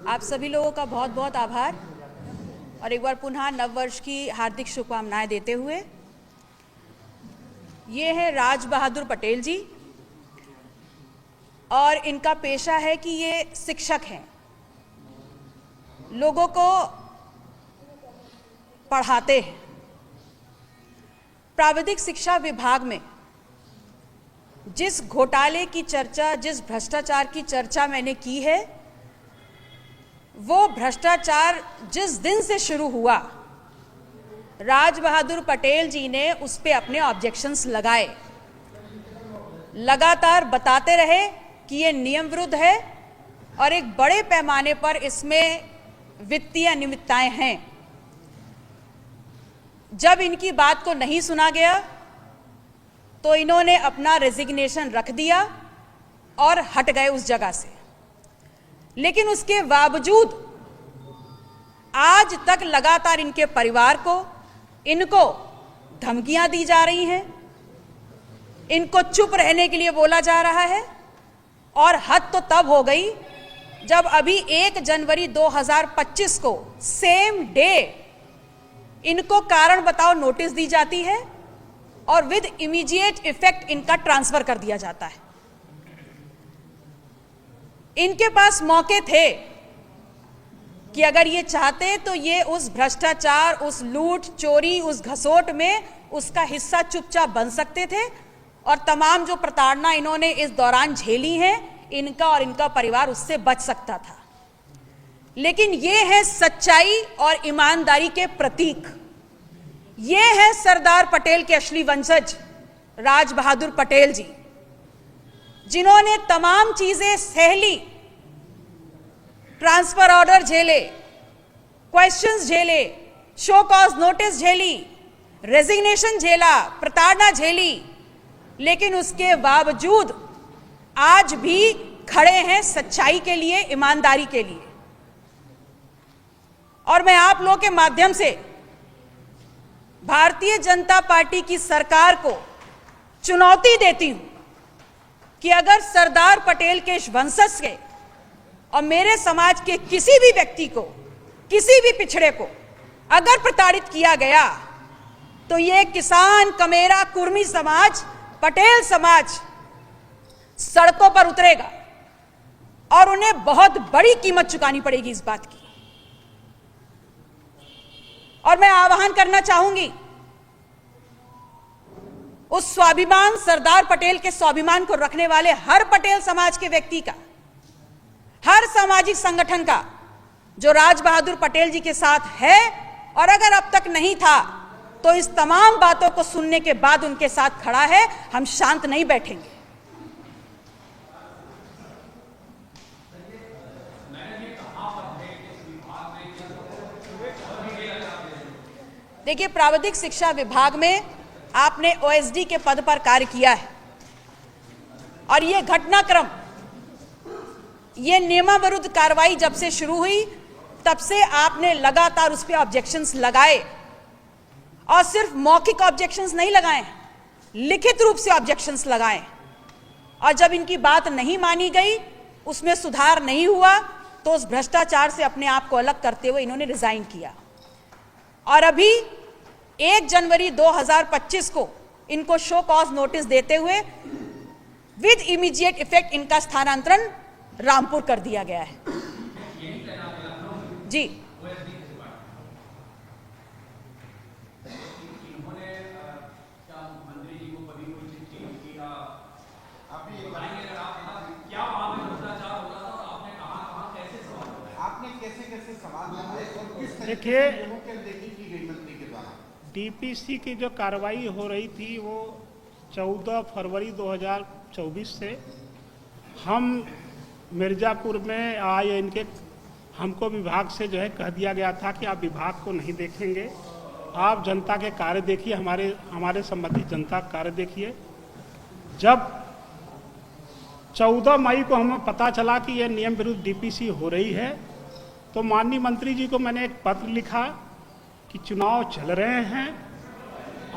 आप सभी लोगों का बहुत बहुत आभार और एक बार पुनः नववर्ष की हार्दिक शुभकामनाएं देते हुए, ये है राज बहादुर पटेल जी और इनका पेशा है कि ये शिक्षक हैं, लोगों को पढ़ाते हैं। प्राविधिक शिक्षा विभाग में जिस घोटाले की चर्चा, जिस भ्रष्टाचार की चर्चा मैंने की है, वो भ्रष्टाचार जिस दिन से शुरू हुआ, राज बहादुर पटेल जी ने उस पे अपने ऑब्जेक्शंस लगाए, लगातार बताते रहे कि ये नियम विरुद्ध है और एक बड़े पैमाने पर इसमें वित्तीय अनियमितताएं हैं। जब इनकी बात को नहीं सुना गया तो इन्होंने अपना रेजिग्नेशन रख दिया और हट गए उस जगह से। लेकिन उसके बावजूद आज तक लगातार इनके परिवार को, इनको धमकियां दी जा रही हैं, इनको चुप रहने के लिए बोला जा रहा है। और हद तो तब हो गई जब अभी 1 जनवरी 2025 को सेम डे इनको कारण बताओ नोटिस दी जाती है और विद इमीडिएट इफेक्ट इनका ट्रांसफर कर दिया जाता है। इनके पास मौके थे कि अगर ये चाहते तो ये उस भ्रष्टाचार, उस लूट, चोरी, उस घसोट में उसका हिस्सा चुपचाप बन सकते थे और तमाम जो प्रताड़ना इन्होंने इस दौरान झेली है, इनका और इनका परिवार उससे बच सकता था। लेकिन ये है सच्चाई और ईमानदारी के प्रतीक। ये है सरदार पटेल के असली वंशज राज बहादुर पटेल जी, जिन्होंने तमाम चीजें सह ली, ट्रांसफर ऑर्डर झेले, क्वेश्चंस झेले, शो कॉज नोटिस झेली, रेजिग्नेशन झेला, प्रताड़ना झेली, लेकिन उसके बावजूद आज भी खड़े हैं सच्चाई के लिए, ईमानदारी के लिए। और मैं आप लोगों के माध्यम से भारतीय जनता पार्टी की सरकार को चुनौती देती हूं कि अगर सरदार पटेल के वंशज के और मेरे समाज के किसी भी व्यक्ति को, किसी भी पिछड़े को अगर प्रताड़ित किया गया तो ये किसान, कमेरा, कुर्मी समाज, पटेल समाज सड़कों पर उतरेगा और उन्हें बहुत बड़ी कीमत चुकानी पड़ेगी इस बात की। और मैं आह्वान करना चाहूंगी उस स्वाभिमान, सरदार पटेल के स्वाभिमान को रखने वाले हर पटेल समाज के व्यक्ति का, हर सामाजिक संगठन का जो राज बहादुर पटेल जी के साथ है और अगर अब तक नहीं था तो इस तमाम बातों को सुनने के बाद उनके साथ खड़ा है। हम शांत नहीं बैठेंगे। देखिए, प्राविधिक शिक्षा विभाग में आपने ओएसडी के पद पर कार्य किया है और ये घटनाक्रम, ये नियमाविरुद्ध कार्रवाई जब से शुरू हुई तब से आपने लगातार उस पर ऑब्जेक्शंस लगाए और सिर्फ मौखिक ऑब्जेक्शंस नहीं लगाए, लिखित रूप से ऑब्जेक्शंस लगाए। और जब इनकी बात नहीं मानी गई, उसमें सुधार नहीं हुआ, तो उस भ्रष्टाचार से अपने आप को अलग करते हुए इन्होंने रिजाइन किया। और अभी 1 जनवरी 2025 को इनको शो कॉज नोटिस देते हुए विद इमीडिएट इफेक्ट इनका स्थानांतरण रामपुर कर दिया गया है। जी, देखिए, डीपीसी की जो कार्रवाई हो रही थी वो 14 फरवरी 2024 से हम मिर्ज़ापुर में आए, हमको विभाग से जो है कह दिया गया था कि आप विभाग को नहीं देखेंगे, आप जनता के कार्य देखिए, हमारे संबंधित जनता का कार्य देखिए। जब 14 मई को हमें पता चला कि यह नियम विरुद्ध डीपीसी हो रही है तो माननीय मंत्री जी को मैंने एक पत्र लिखा कि चुनाव चल रहे हैं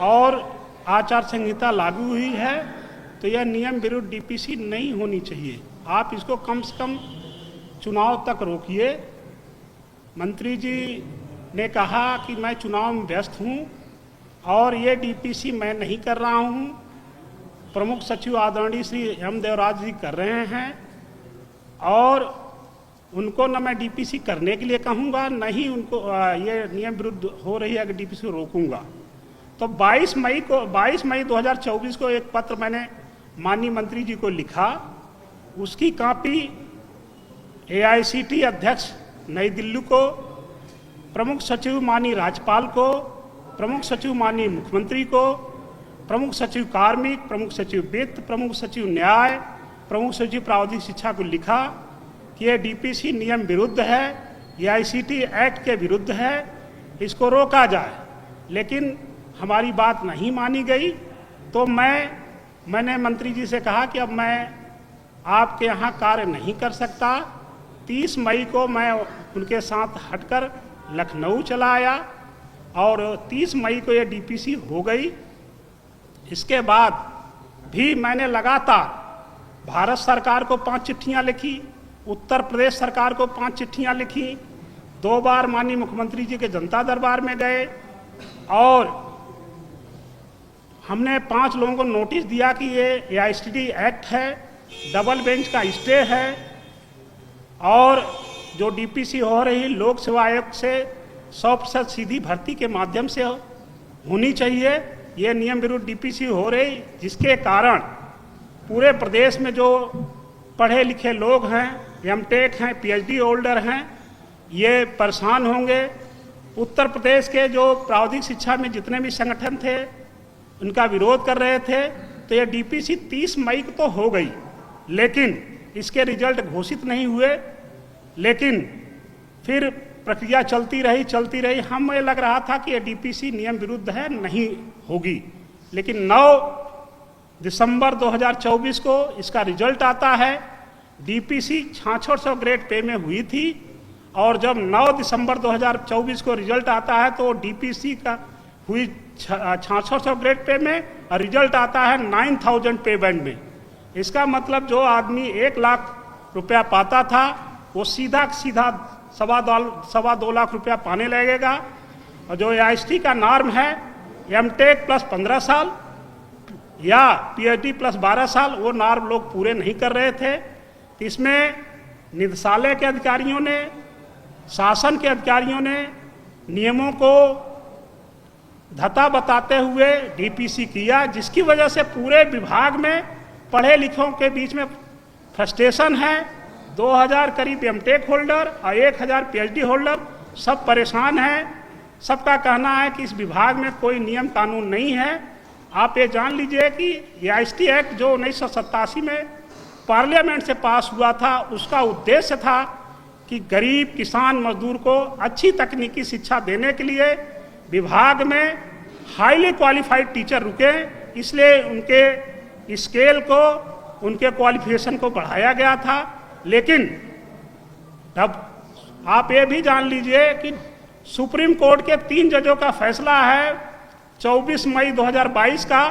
और आचार संहिता लागू हुई है तो यह नियम विरुद्ध डीपीसी नहीं होनी चाहिए। आप इसको कम से कम चुनाव तक रोकिए मंत्री जी ने कहा कि मैं चुनाव में व्यस्त हूँ और ये डीपीसी मैं नहीं कर रहा हूँ, प्रमुख सचिव आदरणीय श्री एम देवराज जी कर रहे हैं और उनको न मैं डीपीसी करने के लिए कहूँगा, न ही उनको ये नियम विरुद्ध हो रही है कि डीपीसी को रोकूंगा। तो 22 मई 2024 को एक पत्र मैंने माननीय मंत्री जी को लिखा, उसकी कॉपी एआईसीटी अध्यक्ष नई दिल्ली को, प्रमुख सचिव माननीय राज्यपाल को, प्रमुख सचिव माननीय मुख्यमंत्री को, प्रमुख सचिव कार्मिक, प्रमुख सचिव वित्त, प्रमुख सचिव न्याय, प्रमुख सचिव प्रावधानिक शिक्षा को लिखा कि ये डीपीसी नियम विरुद्ध है, एआईसीटी एक्ट के विरुद्ध है, इसको रोका जाए। लेकिन हमारी बात नहीं मानी गई। तो मैंने मंत्री जी से कहा कि अब मैं आपके यहाँ कार्य नहीं कर सकता। 30 मई को मैं उनके साथ हटकर लखनऊ चला आया और 30 मई को ये डीपीसी हो गई। इसके बाद भी मैंने लगातार भारत सरकार को 5 चिट्ठियां लिखी, उत्तर प्रदेश सरकार को 5 चिट्ठियां लिखी, 2 बार माननीय मुख्यमंत्री जी के जनता दरबार में गए और हमने 5 लोगों को नोटिस दिया कि ये एआईसीटी एक्ट है, डबल बेंच का स्टे है और जो डीपीसी हो रही लोक सेवा आयोग से 100% सीधी भर्ती के माध्यम से होनी चाहिए। ये नियम विरुद्ध डीपीसी हो रही, जिसके कारण पूरे प्रदेश में जो पढ़े लिखे लोग हैं, एमटेक हैं, पीएचडी होल्डर हैं, ये परेशान होंगे। उत्तर प्रदेश के जो प्रावधानिक शिक्षा में जितने भी संगठन थे उनका विरोध कर रहे थे। तो ये डीपीसी 30 मई को तो हो गई, लेकिन इसके रिजल्ट घोषित नहीं हुए। लेकिन फिर प्रक्रिया चलती रही। हमें लग रहा था कि ये डीपीसी नियम विरुद्ध है, नहीं होगी। लेकिन 9 दिसंबर 2024 को इसका रिजल्ट आता है। डीपीसी 6600 ग्रेड पे में हुई थी और जब 9 दिसंबर 2024 को रिजल्ट आता है तो डीपीसी का हुई 6600 ग्रेड पे में और रिजल्ट आता है 9000 पे बैंड में। इसका मतलब जो आदमी 1 लाख रुपया पाता था वो सीधा 2.25 लाख रुपया पाने लगेगा। और जो एआईसीटी का नॉर्म है एमटेक प्लस 15 साल या पीएचडी प्लस 12 साल, वो नॉर्म लोग पूरे नहीं कर रहे थे। तो इसमें निदेशालय के अधिकारियों ने, शासन के अधिकारियों ने नियमों को धता बताते हुए डीपीसी किया, जिसकी वजह से पूरे विभाग में पढ़े लिखों के बीच में फ्रस्ट्रेशन है। 2000 करीब एमटेक होल्डर और 1000 पीएचडी होल्डर सब परेशान हैं। सबका कहना है कि इस विभाग में कोई नियम कानून नहीं है। आप ये जान लीजिए कि एआईसीटी एक्ट जो 1987 में पार्लियामेंट से पास हुआ था, उसका उद्देश्य था कि गरीब किसान मजदूर को अच्छी तकनीकी शिक्षा देने के लिए विभाग में हाईली क्वालिफाइड टीचर रुके, इसलिए उनके स्केल को, उनके क्वालिफिकेशन को बढ़ाया गया था। लेकिन अब आप ये भी जान लीजिए कि सुप्रीम कोर्ट के 3 जजों का फैसला है 24 मई 2022 का